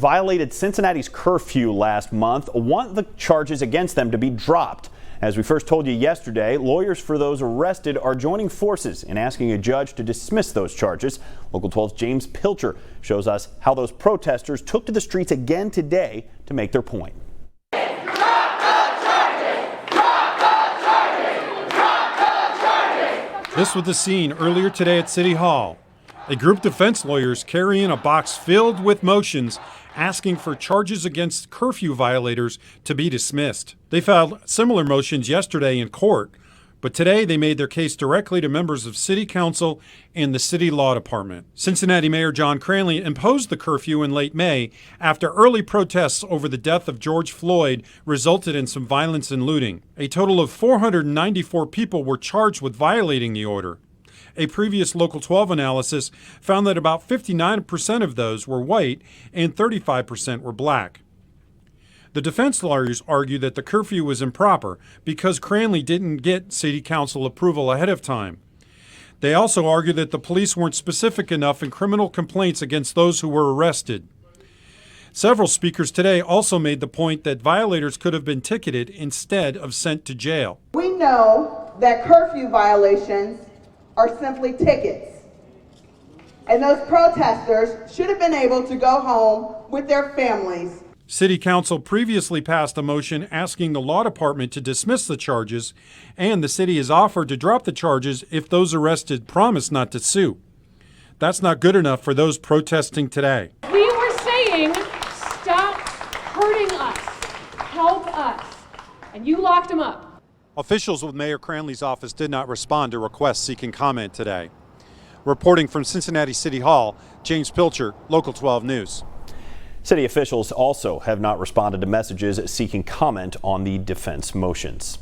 violated Cincinnati's curfew last month want the charges against them to be dropped. As we first told you yesterday, lawyers for those arrested are joining forces in asking a judge to dismiss those charges. Local 12's James Pilcher shows us how those protesters took to the streets again today to make their point. This was the scene earlier today at City Hall. A group of defense lawyers carrying a box filled with motions asking for charges against curfew violators to be dismissed. They filed similar motions yesterday in court, but today they made their case directly to members of City Council and the City Law Department. Cincinnati Mayor John Cranley imposed the curfew in late May after early protests over the death of George Floyd resulted in some violence and looting. A total of 494 people were charged with violating the order. A previous Local 12 analysis found that about 59% of those were white and 35% were black. The defense lawyers argue that the curfew was improper because Cranley didn't get City Council approval ahead of time. They also argue that the police weren't specific enough in criminal complaints against those who were arrested. Several speakers today also made the point that violators could have been ticketed instead of sent to jail. We know that curfew violations are simply tickets, and those protesters should have been able to go home with their families. City Council previously passed a motion asking the Law Department to dismiss the charges, and the city has offered to drop the charges if those arrested promise not to sue. That's not good enough for those protesting today. We were saying, stop hurting us, help us, and you locked them up. Officials with Mayor Cranley's office did not respond to requests seeking comment today. Reporting from Cincinnati City Hall, James Pilcher, Local 12 News. City officials also have not responded to messages seeking comment on the defense motions.